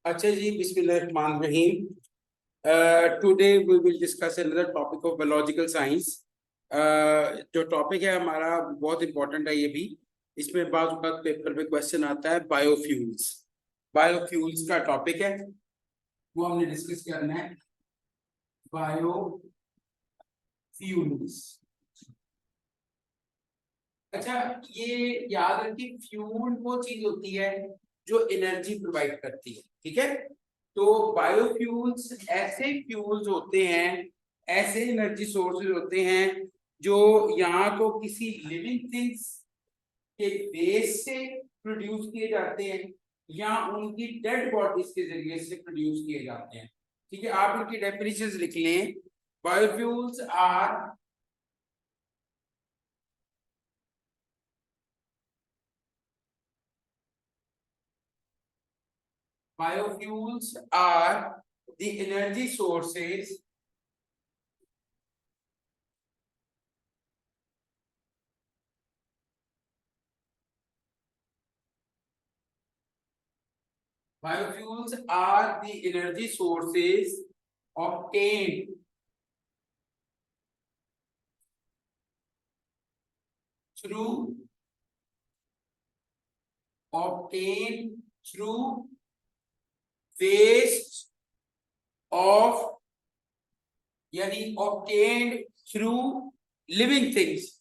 अच्छा जी, बिस्मिल्लाहिर्रहमानिर्रहीम। Today we will discuss another topic of biological science. जो टॉपिक है हमारा बहुत इंपॉर्टेंट है ये भी। इसमें बाज़ वक़्त पेपर में क्वेश्चन आता है बायोफ्यूल्स। बायोफ्यूल्स का टॉपिक है, वो हमने डिस्कस करना है। बायोफ्यूल्स। अच्छा, ये याद रखिए, फ्यूल वो चीज होती है जो एनर्जी प्रोवाइड करती है। ठीक है, तो बायोफ्यूल्स ऐसे फ्यूल्स होते हैं, ऐसे एनर्जी सोर्सेज होते हैं जो यहाँ तो किसी लिविंग थिंग्स के बेस से प्रोड्यूस किए जाते हैं या उनकी डेड बॉडीज के जरिए से प्रोड्यूस किए जाते हैं। ठीक है, आप इनकी डेफिनेशंस लिख लें। Biofuels are Biofuels are the energy sources Biofuels are the energy sources obtained through waste of यानी obtained through living things.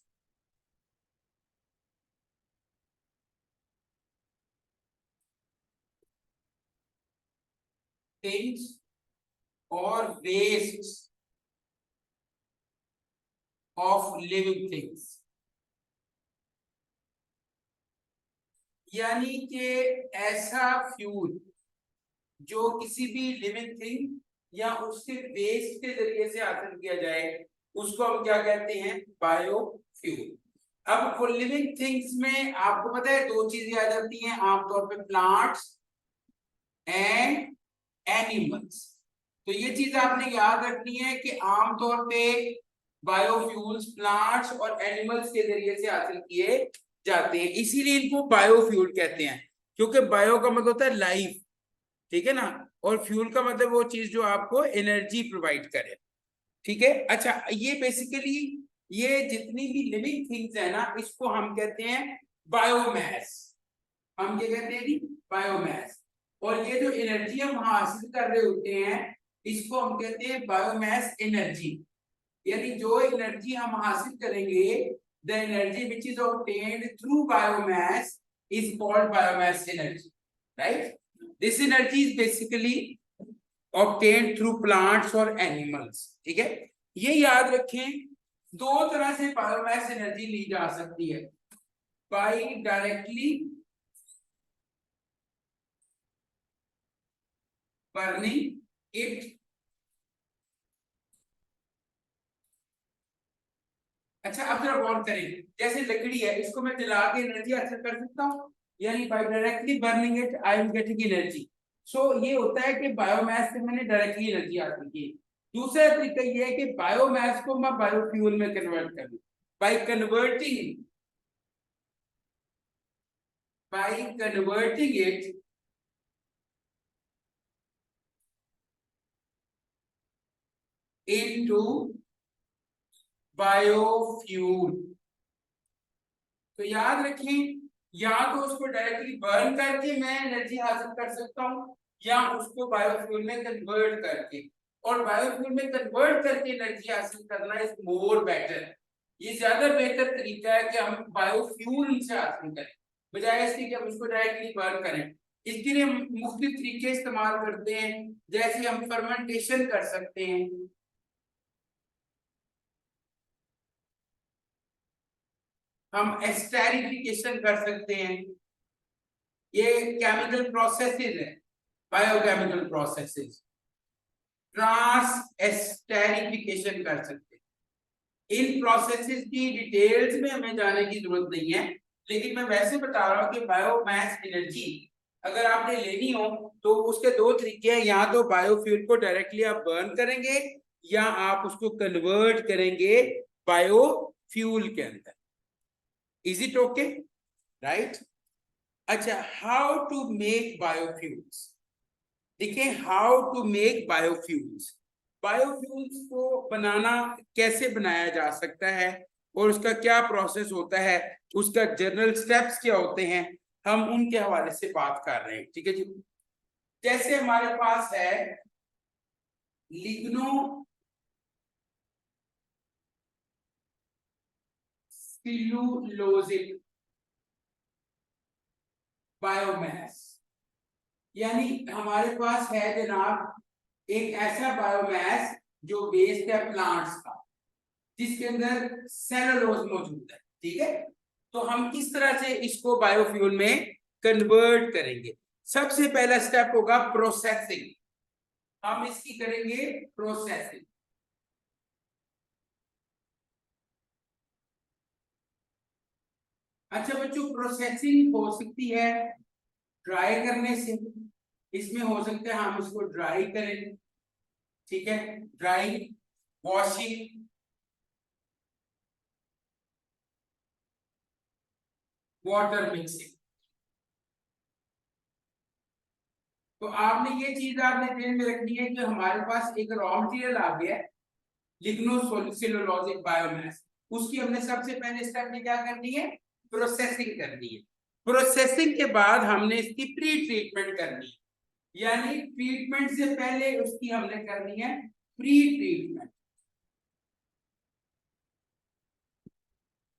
Things or wastes of living things. यानी कि ऐसा फ्यूल जो किसी भी लिविंग थिंग या उसके वेस्ट के जरिए से हासिल किया जाए, उसको हम क्या कहते हैं? बायोफ्यूल। अब फॉर लिविंग थिंग्स में आपको पता है दो चीजें आ जाती हैं आमतौर पे, प्लांट्स एंड एनिमल्स। तो ये चीज आपने याद रखनी है कि आमतौर पे बायोफ्यूल्स प्लांट्स और एनिमल्स के जरिए से हासिल किए जाते हैं, इसीलिए इनको बायोफ्यूल कहते हैं। क्योंकि बायो का मतलब होता है लाइफ, ठीक है ना, और फ्यूल का मतलब वो चीज जो आपको एनर्जी प्रोवाइड करे। ठीक है, अच्छा, ये बेसिकली ये जितनी भी लिविंग थिंग्स है ना, इसको हम कहते हैं बायोमास। हम क्या कहते हैं जी? बायोमास। और ये जो एनर्जी हम हासिल कर रहे होते हैं, इसको हम कहते हैं बायोमास एनर्जी। यानी जो एनर्जी हम हासिल करेंगे, the energy which is obtained through biomass is called biomass energy, right? This energy is basically obtained through plants और एनिमल्स। ठीक है, ये याद रखें, दो तरह से बायोमास एनर्जी ली जा सकती है, बाय डायरेक्टली बर्निंग इट। अच्छा, अब जरा गौर करें, जैसे लकड़ी है, इसको मैं जला के एनर्जी हासिल कर सकता हूँ, यानी by directly burning it I am getting energy. So ये होता है कि बायोमास से मैंने डायरेक्टली एनर्जी हासिल की। दूसरा तरीका ये है कि बायोमास को मैं बायोफ्यूल में कन्वर्ट कर लूं, by converting it into biofuel. तो याद रखें, या तो उसको डायरेक्टली बर्न करके मैं एनर्जी हासिल कर सकता हूँ, या उसको बायोफ्यूल में कन्वर्ट करके। और बायोफ्यूल में कन्वर्ट करके एनर्जी हासिल करना इज मोर बेटर। ये ज्यादा बेहतर तरीका है कि हम बायोफ्यूल से हासिल करें, बजाय इसके कि हम उसको डायरेक्टली बर्न करें। इसके लिए हम मुख्तलिफ तरीके इस्तेमाल करते हैं, जैसे हम फर्मेंटेशन कर सकते हैं, हम एस्टेरिफिकेशन कर सकते हैं, ये केमिकल प्रोसेसेस है, बायोकेमिकल प्रोसेसेस। ट्रांस एस्टेरिफिकेशन कर सकते हैं। इन प्रोसेसेस की डिटेल्स में हमें जाने की जरूरत नहीं है, लेकिन मैं वैसे बता रहा हूँ कि बायोमास एनर्जी अगर आपने लेनी हो तो उसके दो तरीके हैं, या तो बायोफ्यूल को डायरेक्टली आप बर्न करेंगे, या आप उसको कन्वर्ट करेंगे बायोफ्यूल के अंदर। Is it okay? राइट? अच्छा, हाउ टू मेक बायोफ्यूल्स? देखिए, how to make biofuels. Biofuels को बनाना कैसे बनाया जा सकता है और उसका क्या प्रोसेस होता है, उसका जनरल स्टेप्स क्या होते हैं, हम उनके हवाले से बात कर रहे हैं। ठीक है जी। जैसे हमारे पास है लिग्नो सेल्यूलोजिक बायोमास, यानी हमारे पास है जनाब एक ऐसा बायोमास जो वेस्ट है प्लांट्स का, जिसके अंदर सेलुलोज मौजूद है। ठीक है, तो हम किस तरह से इसको बायोफ्यूल में कन्वर्ट करेंगे? सबसे पहला स्टेप होगा प्रोसेसिंग। हम इसकी करेंगे प्रोसेसिंग। अच्छा बच्चों, प्रोसेसिंग हो सकती है ड्राई करने से, इसमें हो सकता है हम इसको ड्राई करें। ठीक है, ड्राई, वॉशिंग, वाटर मिक्सिंग। तो आपने ये चीज आपने ध्यान में रखनी है कि हमारे पास एक रॉ मटेरियल आ गया है लिग्नोसेल्यूलोजिक बायोमास, उसकी हमने सबसे पहले स्टेप में क्या करनी है? प्रोसेसिंग करनी है। प्रोसेसिंग के बाद हमने इसकी प्री ट्रीटमेंट करनी है, यानी ट्रीटमेंट से पहले उसकी हमने करनी है प्री ट्रीटमेंट।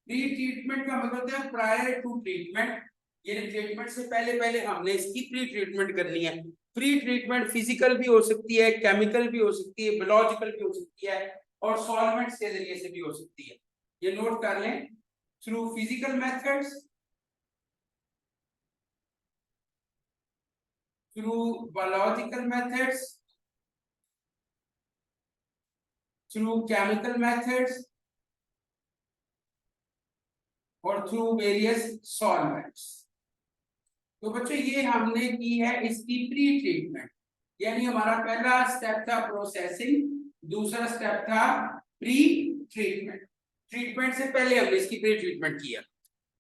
प्री ट्रीटमेंट का मतलब होता है प्रायर टू ट्रीटमेंट, यानी ट्रीटमेंट से पहले पहले हमने इसकी प्री ट्रीटमेंट करनी है। प्री ट्रीटमेंट फिजिकल भी हो सकती है, केमिकल भी हो सकती है, बायोलॉजिकल भी हो सकती है, और सॉल्वेंट्स के जरिए से भी हो सकती है। ये नोट कर लें, through physical methods, through biological methods, through chemical methods, और थ्रू वेरियस सॉल्वेंट्स। तो बच्चों ये हमने की है इसकी प्री ट्रीटमेंट, यानी हमारा पहला स्टेप था प्रोसेसिंग, दूसरा स्टेप था प्री ट्रीटमेंट। ट्रीटमेंट से पहले हमने इसकी प्री ट्रीटमेंट किया।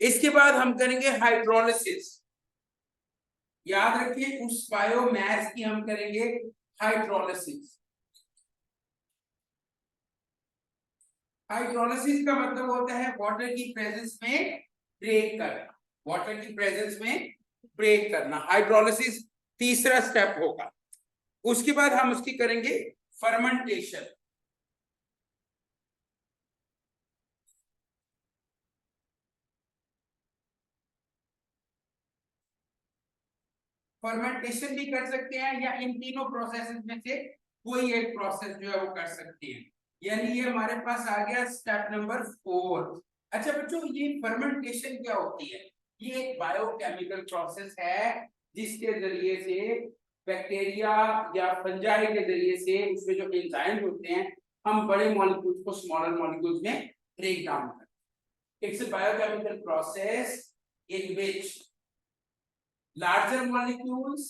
इसके बाद हम करेंगे हाइड्रोलिसिस। याद रखिए, उस बायोमास की हम करेंगे हाइड्रोलिसिस। हाइड्रोलिसिस का मतलब होता है वाटर की प्रेजेंस में ब्रेक करना, वाटर की प्रेजेंस में ब्रेक करना, हाइड्रोलिसिस तीसरा स्टेप होगा। उसके बाद हम उसकी करेंगे फर्मेंटेशन। फर्मेंटेशन भी कर सकते हैं, या इन तीनों प्रोसेसेस में से कोई एक प्रोसेस जो है वो कर सकते हैं, यानी ये हमारे पास आ गया स्टेप नंबर 4। अच्छा बच्चों, ये फर्मेंटेशन क्या होती है? ये एक बायोकेमिकल प्रोसेस है जिसके जरिए से बैक्टीरिया या फंजाई के जरिए से उसमें जो एंजाइम्स होते हैं, हम बड़े मॉलिक्यूल्स को स्मॉलर मॉलिक्यूल्स में ब्रेक डाउन करते हैं। It's a biochemical process in which larger molecules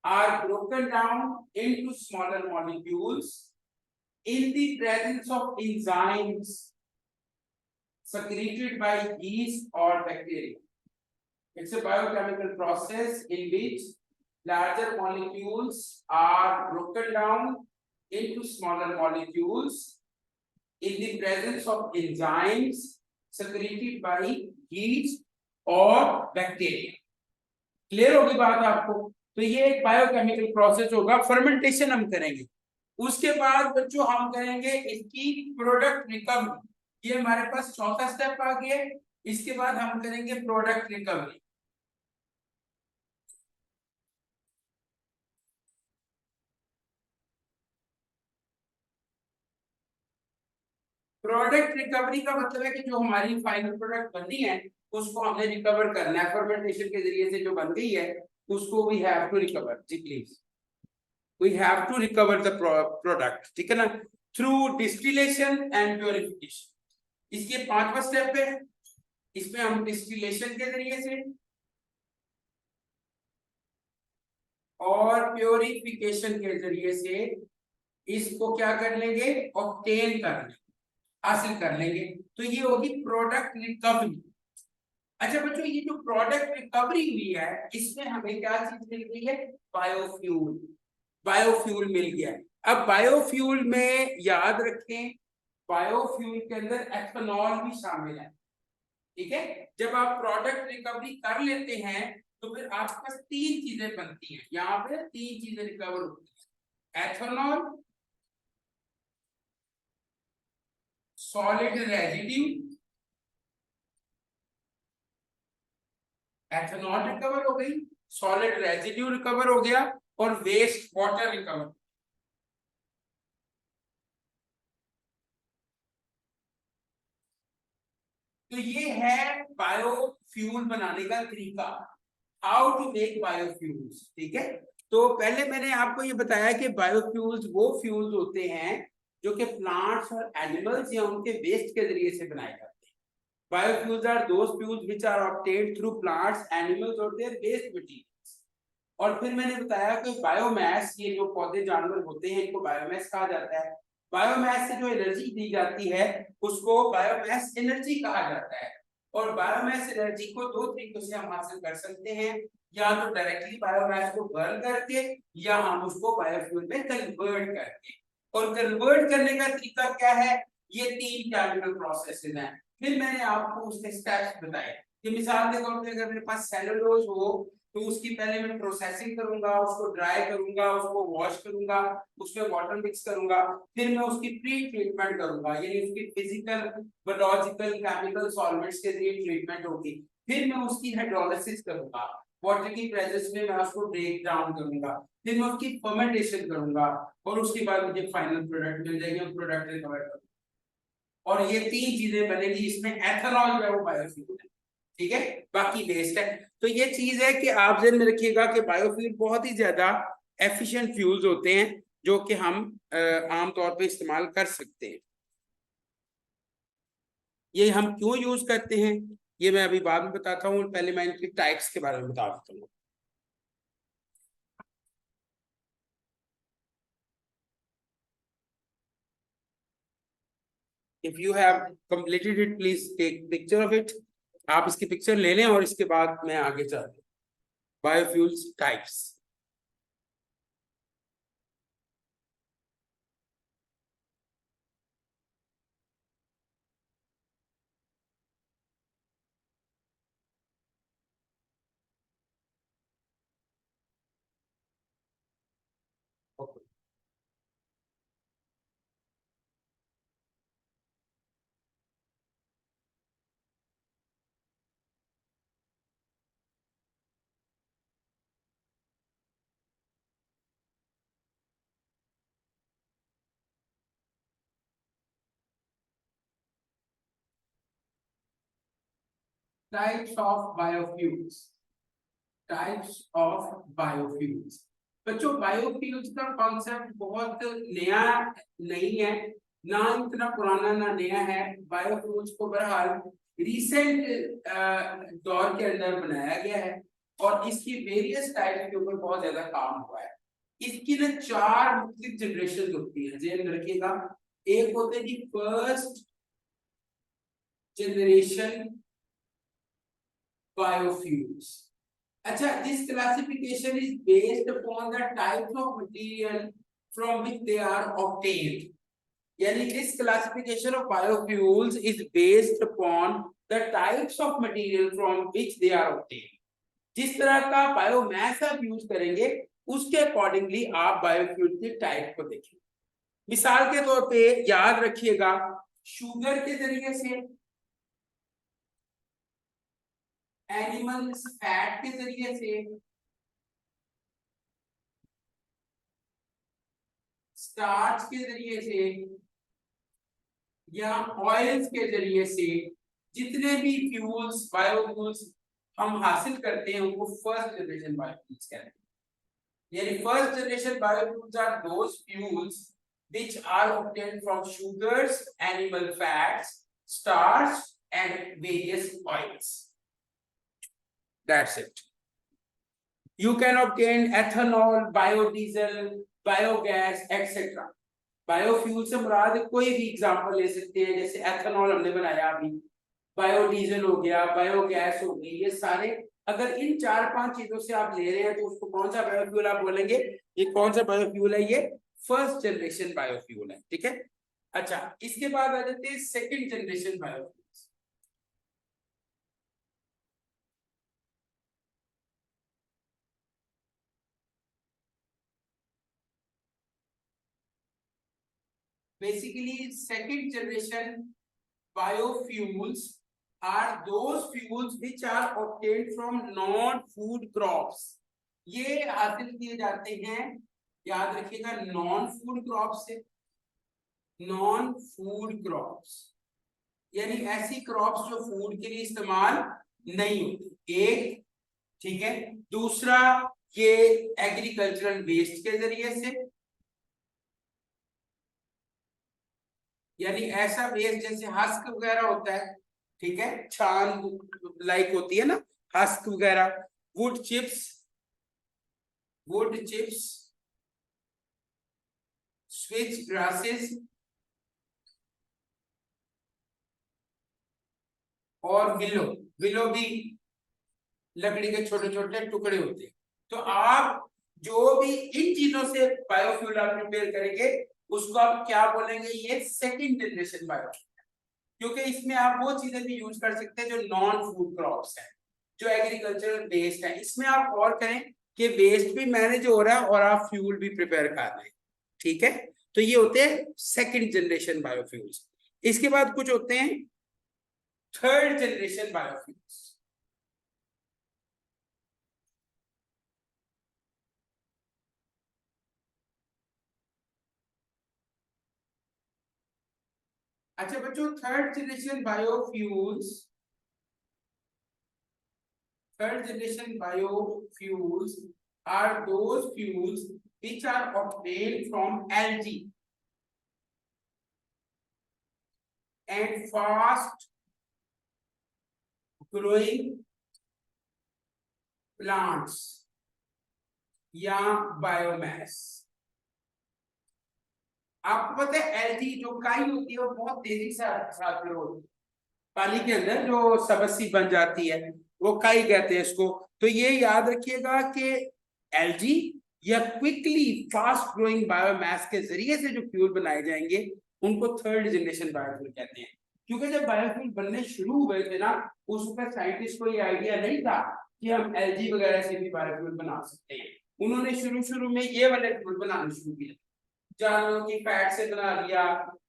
are broken down into smaller molecules in the presence of enzymes secreted by yeast or bacteria. It's a biochemical process in which larger molecules are broken down into smaller molecules in the presence of enzymes secreted by yeast or bacteria. Clear होगी बात आपको? तो ये एक biochemical process होगा, fermentation हम करेंगे। उसके बाद बच्चों हम करेंगे इसकी प्रोडक्ट रिकवरी। ये हमारे पास चौथा स्टेप आ गया। इसके बाद हम करेंगे प्रोडक्ट रिकवरी। प्रोडक्ट रिकवरी का मतलब है कि जो हमारी फाइनल प्रोडक्ट बनी है उसको हमने रिकवर करना है, फर्मेंटेशन के जरिए से जो बन गई है उसको वी हैव टू रिकवर। जी please, we have to recover the product, ठीक है ना, थ्रू डिस्टिलेशन एंड प्योरिफिकेशन। इसके पांचवा स्टेप है, इसमें हम डिस्टिलेशन के जरिए से और प्योरिफिकेशन के जरिए से इसको क्या कर लेंगे, ऑब्टेन कर लेंगे, हासिल कर लेंगे। तो ये होगी प्रोडक्ट रिकवरी। अच्छा बच्चों, ये जो प्रोडक्ट रिकवरी हुई है इसमें हमें क्या चीज मिल गई है? बायोफ्यूल। बायोफ्यूल मिल गया। अब बायोफ्यूल में याद रखें, बायोफ्यूल के अंदर एथेनॉल भी शामिल है। ठीक है, जब आप प्रोडक्ट रिकवरी कर लेते हैं तो फिर आपके पास तीन चीजें बनती हैं, यहाँ पे तीन चीजें रिकवर होती है, ethanol, solid residue, ethanol recover हो गई, सॉलिड रेजिड्यू रिकवर हो गया, और वेस्ट वाटर रिकवर। तो ये है बायोफ्यूल बनाने का तरीका, हाउ टू मेक बायोफ्यूल्स। ठीक है, तो पहले मैंने आपको ये बताया कि बायोफ्यूल्स वो फ्यूल्स होते हैं जो कि प्लांट्स और एनिमल्स या उनके वेस्ट के जरिए से बनाए जाते हैं। Biofuels are those fuels which are obtained through plants, animals और देयर वेस्ट मटेरियल्स। और फिर मैंने बताया कि बायोमास, ये जो पौधे जानवर होते हैं इनको बायोमास कहा जाता है। बायोमास से जो एनर्जी दी जाती है उसको बायोमास एनर्जी कहा जाता है। और बायोमास एनर्जी को दो तरीकों से हम हासिल कर सकते हैं, या तो डायरेक्टली बायोमास को बर्न करके, या हम उसको बायोफ्यूल में कन्वर्ट करके। और कन्वर्ट करने का तरीका क्या है, ये तीन केमिकल प्रोसेसेस हैं। फिर मैंने आपको उसके स्टेप्स बताए कि मिसाल के तौर पे अगर मेरे पास सेलुलोज हो तो उसकी पहले मैं प्रोसेसिंग करूंगा, उसको ड्राई करूंगा, उसको वॉश करूंगा, उसमें वाटर मिक्स करूंगा, फिर मैं उसकी प्री ट्रीटमेंट करूंगा, यानी उसकी फिजिकल, बायोलॉजिकल, केमिकल सॉल्वेंट्स के जरिए ट्रीटमेंट होगी। फिर मैं उसकी हाइड्रोलिसिस करूंगा, वाटर की प्रेजेंस में मैं उसको ब्रेक डाउन करूंगा, फिर मैं उसकी फर्मेंटेशन करूंगा, और उसके बाद मुझे फाइनल प्रोडक्ट मिल जाएगी, और प्रोडक्ट रिकवर करूंगा। और ये तीन चीजें बनेगी, इसमें एथेनॉल जो है वो बायोफ्यूल है। ठीक है, बाकी वेस्ट है। तो ये चीज है कि आप ध्यान में रखिएगा कि बायोफ्यूल बहुत ही ज्यादा एफिशिएंट फ्यूल्स होते हैं जो कि हम आमतौर पे इस्तेमाल कर सकते हैं। ये हम क्यों यूज करते हैं ये मैं अभी बाद में बताता हूँ, पहले मैं इनकी टाइप्स के बारे में बता देता हूँ। If you have completed it please take picture of it. आप इसकी पिक्चर ले लें और इसके बाद मैं आगे चलता हूँ। Biofuels types. Types of biofuels, types of biofuels. बच्चों बायोफ्यूल्स का कॉन्सेप्ट बहुत नया नहीं है, ना इतना पुराना ना नया है। बायोफ्यूल्स को बहरहाल रिसेंट दौर के अंदर बनाया गया है, और इसकी वेरियस टाइप के ऊपर बहुत ज्यादा काम हुआ है। इसकी ना चार मुख्तलिफ जनरेशन होती है, ध्यान रखिएगा। एक होते हैं जी फर्स्ट जनरेशन बायोफ्यूल्स। अच्छा, this classification is based upon the types of material from which they are obtained. यानी this classification of biofuels is based upon the types of material from which they are obtained. जिस तरह का biomass आप use करेंगे उसके accordingly आप biofuel के type को देखें। मिसाल के तौर पे याद रखिएगा, शुगर के जरिए से, एनिमल फैट के जरिए से, स्टार्च के जरिए से, या ऑयल्स के जरिए से, जितने भी फ्यूल्स बायोफ्यूल्स हम हासिल करते हैं उनको फर्स्ट जनरेशन बायोफ्यूल्स कहते हैं। यानी first generation biofuels are those fuels which are obtained from sugars, animal fats, starch and various oils. That's it. You can obtain ethanol, biodiesel, biogas, etc. Biofuel से मुराद कोई भी एग्जांपल ले सकते हैं, जैसे एथेनॉल हमने बनाया अभी, बायोडीजल हो गया, बायोगैस हो गई, ये सारे अगर इन 4-5 चीजों से आप ले रहे हैं तो उसको कौन सा बायोफ्यूल आप बोलेंगे? ये कौन सा बायोफ्यूल है? ये फर्स्ट जनरेशन बायोफ्यूल है, ठीक है। अच्छा, इसके बाद आ जाते हैं second generation biofuel. Basically, second generation biofuels are those fuels which are obtained from non-food crops. ये हासिल किए जाते हैं, याद रखिएगा, नॉन फूड क्रॉप से। नॉन फूड क्रॉप्स यानी ऐसी क्रॉप्स जो फूड के लिए इस्तेमाल नहीं होती, एक, ठीक है। दूसरा, ये एग्रीकल्चरल वेस्ट के जरिए से, यानी ऐसा वेस्ट जैसे हस्क वगैरह होता है, ठीक है, छान लाइक होती है ना, हस्क वगैरह, would chips, would chips, switch grasses और विलो। विलो भी लकड़ी के छोटे छोटे टुकड़े होते हैं। तो आप जो भी इन चीजों से बायोफ्यूल आप प्रिपेयर करेंगे उसको आप क्या बोलेंगे? ये सेकंड जनरेशन बायोफ्यूल, क्योंकि इसमें आप वो चीजें भी यूज कर सकते हैं जो नॉन फूड क्रॉप्स है, जो एग्रीकल्चरल वेस्ट है। इसमें आप और करें कि वेस्ट भी मैनेज हो रहा है और आप फ्यूल भी प्रिपेयर कर रहे हैं, ठीक है। तो ये होते हैं सेकंड जनरेशन बायोफ्यूल्स। इसके बाद कुछ होते हैं थर्ड जनरेशन बायोफ्यूल्स। अच्छा बच्चों, third generation biofuels are those fuels which are obtained from algae and fast growing plants या बायोमास। आपको पता है एल्गी जो काई होती है वो बहुत तेजी से साथ में होती है, पानी के अंदर जो सबसी बन जाती है वो काई कहते हैं इसको। तो ये याद रखिएगा कि एल्गी या क्विकली फास्ट ग्रोइंग बायोमास के जरिए से जो फ्यूल बनाए जाएंगे उनको थर्ड जनरेशन बायोफ्यूल कहते हैं। क्योंकि जब बायोफ्यूल बनने शुरू हुए थे ना, उस वक्त साइंटिस्ट को ये आइडिया नहीं था कि हम एल्गी वगैरह से भी बायोफ्यूल बना सकते हैं। उन्होंने शुरू शुरू में ये वाले फ्यूल बनाने शुरू किए, जानवरों की फैट से बना लिया,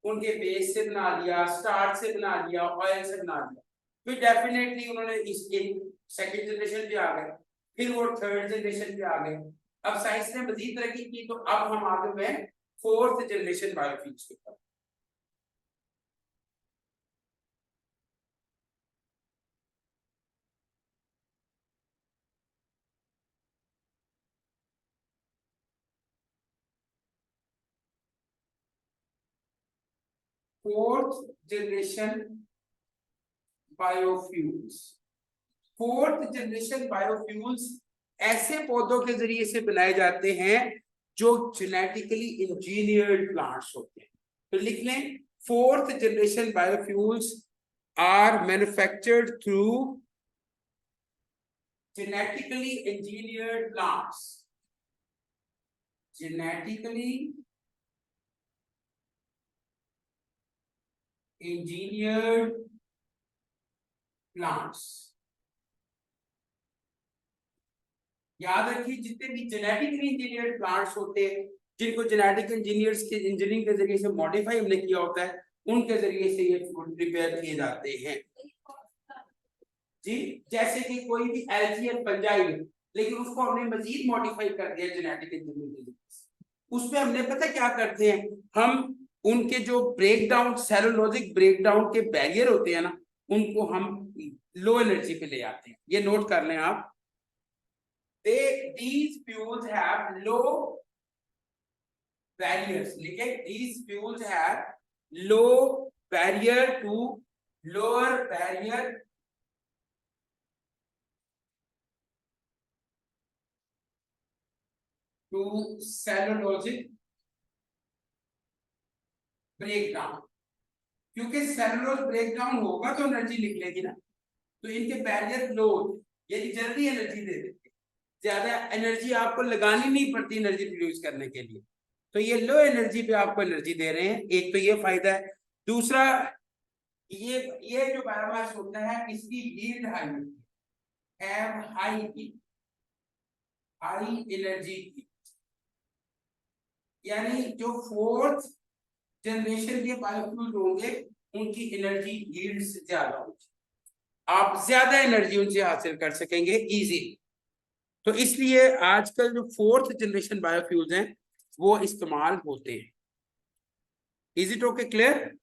उनके बेस से बना लिया, स्टार्च से बना लिया, ऑयल से बना लिया। फिर डेफिनेटली उन्होंने इसके सेकंड जनरेशन पे आ गए, फिर वो थर्ड जनरेशन पे आ गए। अब साइंस ने मजीद तरक्की की तो अब हम आगे में फोर्थ जनरेशन बायोफ्यूल्स के ऊपर। Fourth generation biofuels, fourth generation biofuels ऐसे पौधों के जरिए से बनाए जाते हैं जो जेनेटिकली इंजीनियर्ड प्लांट्स होते हैं। तो लिख लें, fourth generation biofuels are manufactured through genetically engineered plants, genetically engineered plants। याद रखिए, जितने भी जेनेटिकली इंजीनियर्ड प्लांट्स होते हैं जिनको जेनेटिक इंजीनियर्स के इंजीनियरिंग के जरिए से मॉडिफाई हमने किया होता है, उनके जरिए से ये फूड प्रिपेयर किए जाते हैं जी। जैसे कि कोई भी एल्जियन फंजाई, लेकिन उसको हमने मजीद मॉडिफाई कर दिया जेनेटिक इंजीनियरिंग के जरिए से। उसमें हमने पता क्या करते हैं, हम उनके जो break down, cellulosic break down के बैरियर होते हैं ना, उनको हम लो एनर्जी पे ले आते हैं। ये नोट कर लें आप, these fuels have low barriers, लिखे, these fuels have low barrier to lower barrier to cellulosic breakdown। क्योंकि सेलुलोज ब्रेकडाउन होगा तो एनर्जी निकलेगी ना, तो इनके बैरियर लो, यानी जल्दी एनर्जी दे देते हैं, ज्यादा एनर्जी आपको लगानी नहीं पड़ती एनर्जी प्रोड्यूस करने के लिए। तो ये लो एनर्जी पे आपको एनर्जी दे रहे हैं, एक तो ये फायदा है। दूसरा, ये जो बायोमास होता है इसकी यील्ड हाई होती है, एम हाई की, हाई एनर्जी की, यानी जो फोर्थ जनरेशन के बायोफ्यूल होंगे उनकी एनर्जी यील्ड से ज्यादा होगी, आप ज्यादा एनर्जी उनसे हासिल कर सकेंगे इजी। तो इसलिए आजकल जो फोर्थ जनरेशन बायोफ्यूल्स हैं वो इस्तेमाल होते हैं। Is it okay, clear?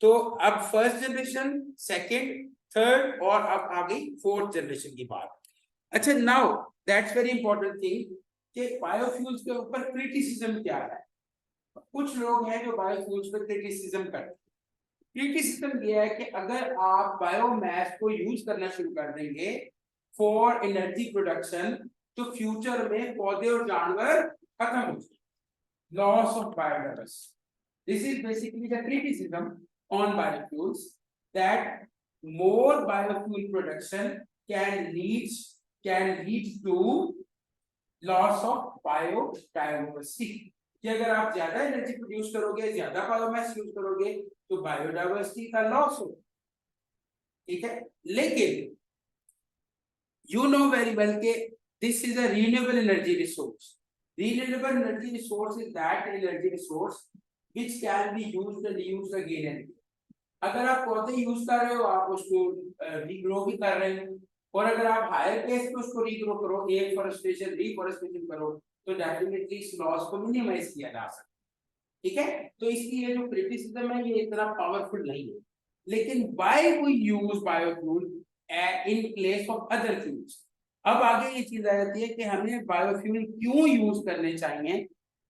तो अब फर्स्ट जनरेशन, सेकंड, थर्ड और अब आ गई फोर्थ जनरेशन की बात। अच्छा, now that's very important thing कि बायोफ्यूल्स के ऊपर क्रिटिसिज्म क्या है। कुछ लोग हैं जो बायोफ्यूल्स पर क्रिटिसिज्म करते हैं। क्रिटिसिज्म ये है कि अगर आप बायोमास को यूज करना शुरू कर देंगे फॉर एनर्जी प्रोडक्शन तो फ्यूचर में पौधे और जानवर खत्म हो जाएंगे, loss of biodiversity. This is basically the criticism on biofuels, that more biofuel production can lead to loss of biodiversity. कि अगर आप ज्यादा एनर्जी प्रोड्यूस करोगे, ज्यादा बायोमास यूज करोगे तो बायोडाइवर्सिटी का लॉस हो, ठीक है। लेकिन you know very well के this is a renewable energy resource. Renewable energy resource is that energy resource which can be used and used again and again. अगर आप पौधे यूज कर रहे हो आप उसको रीग्रो भी कर रहे हैं, और अगर आप हायर पेस पे उसको रीग्रो करो, एफॉरेस्टेशन रीफॉरेस्टेशन करो तो डेफिनेटली इस लॉस को मिनिमाइज किया जा सकता है, ठीक है। तो इसलिए जो क्रिटिसिज्म है ये इतना पावरफुल नहीं है। लेकिन why we use biofuel in place of other fuels, अब आगे ये चीज आ जाती है कि हमें बायोफ्यूल क्यों यूज करने चाहिए,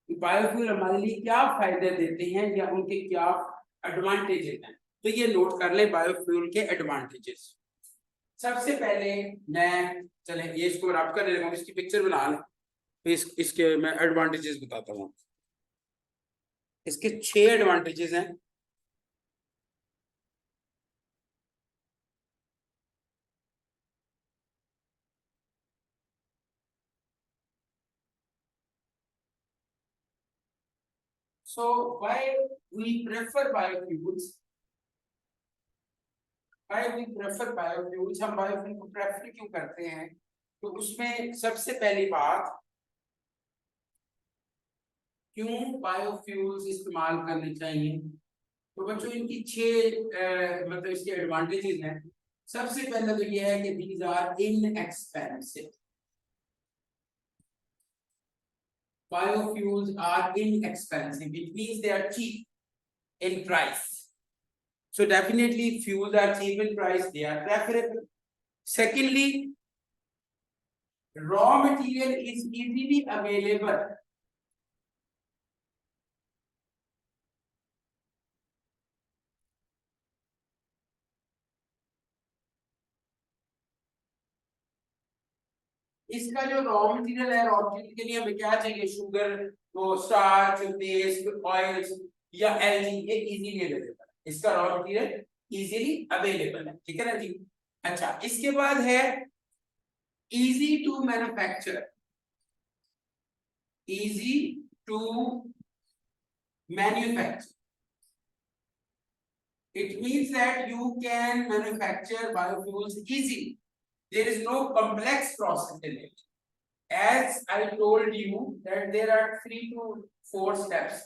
बायोफ्यूल हमारे लिए क्या फायदे देते हैं या उनके क्या एडवांटेजेस हैं। तो ये नोट कर ले बायोफ्यूल के एडवांटेजेस। सबसे पहले मैं, चले ये इसको रब कर लेगा, इसकी पिक्चर बना लें, इसके मैं एडवांटेजेस बताता हूँ। इसके 6 एडवांटेजेस हैं। So why we prefer biofuels? Why we prefer biofuels? हम बायोफ्यूल को प्रेफर क्यों करते हैं? तो उसमें सबसे पहली बात, क्यों बायोफ्यूल्स इस्तेमाल करने चाहिए। तो बच्चों इनकी 6 मतलब इसके एडवांटेजेस हैं। सबसे पहला तो ये है कि these are inexpensive. Biofuels are inexpensive, which means they are cheap in price. So definitely fuels are cheap in price, they are preferable. Secondly, raw material is easily available. इसका जो रॉ मटेरियल है, raw material के लिए हमें क्या चाहिए, sugar, वो starch, paste, oils या एलगी, ये इजीली अवेलेबल है। इसका रॉ मटेरियल इजीली अवेलेबल है, ठीक है ना जी। अच्छा, इसके बाद है easy to manufacture. Easy to manufacture. It means that you can manufacture biofuels easily. There is no complex process in it. As I told you that there are 3 to 4 steps.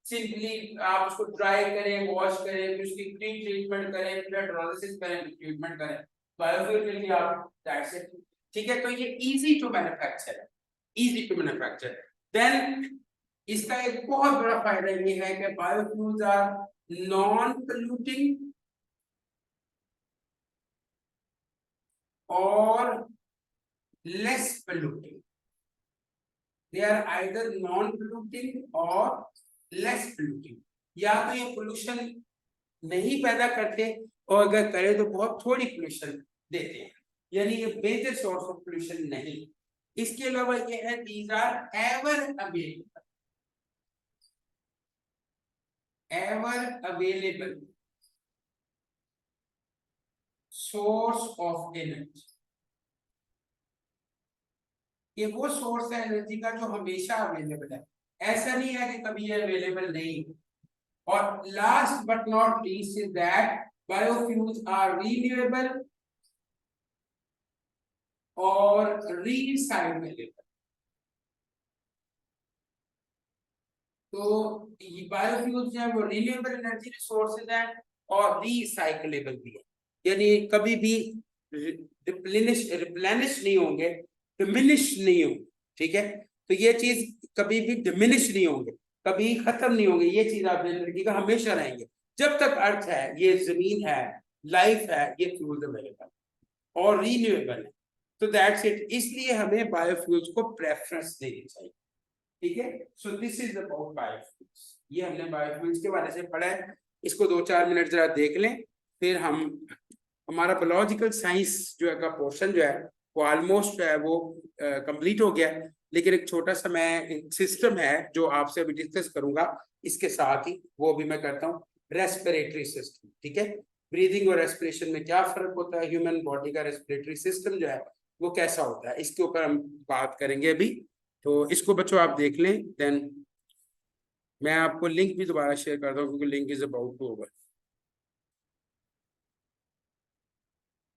Simply आप उसको dry करें, wash करें, फिर उसकी pre treatment करें, फिर hydrolysis करें, treatment करें, बायोफ्यूल मिल गया आप, दैट्स इट, ठीक है। तो ये इजी टू मैन्युफैक्चर है, इजी टू मैन्युफैक्चर। देन इसका एक बहुत बड़ा फायदा ये है कि बायोफ्यूल्स आर नॉन पोल्यूटिंग और less polluting. They are either non-polluting or less polluting. या तो ये पोल्यूशन नहीं पैदा करते और अगर करे तो बहुत थोड़ी पोल्यूशन देते हैं, यानी ये मेजर सोर्स ऑफ पोल्यूशन नहीं। इसके अलावा ये है these are ever available source of energy. ये वो सोर्स है एनर्जी का जो हमेशा अवेलेबल है, ऐसा नहीं है कि कभी ये अवेलेबल नहीं। और last but not least is that biofuels are renewable और रिसाइक्लेबल। तो बायोफ्यूल्स जो है वो रिन्यूएबल एनर्जी रिसोर्सेज है और रिसाइक्लेबल भी है, यानी कभी भी रिप्लेनिश नहीं होंगे, डिमिनिश नहीं होंगे, ठीक है। तो ये चीज कभी भी डिमिनिश नहीं होंगे, कभी खत्म नहीं होंगे, ये चीज आप एनर्जी का हमेशा रहेंगे। जब तक अर्थ है, ये जमीन है, लाइफ है, ये फ्यूल अवेलेबल और रिन्यूएबल है। तो दैट्स इट, इसलिए हमें बायोफ्यूल्स को प्रेफरेंस देनी चाहिए, ठीक है। So this is about biofuels, ये हमने बायोफ्यूल्स के बारे से पढ़ा है। इसको 2-4 मिनट जरा देख लें, फिर हम हमारा बायोलॉजिकल साइंस जो है का पोर्शन जो है वो ऑलमोस्ट जो है वो कंप्लीट हो गया है। लेकिन एक छोटा सा मैं सिस्टम है जो आपसे अभी डिस्कस करूंगा इसके साथ ही, वो भी मैं करता हूँ। रेस्पिरेटरी सिस्टम, ठीक है, ब्रीदिंग और रेस्पिरेशन में क्या फर्क होता है, ह्यूमन बॉडी का रेस्पिरेटरी सिस्टम जो है वो कैसा होता है, इसके ऊपर हम बात करेंगे अभी। तो इसको बच्चों आप देख लें, देन मैं आपको लिंक भी दोबारा शेयर करता हूँ क्योंकि link is about to over.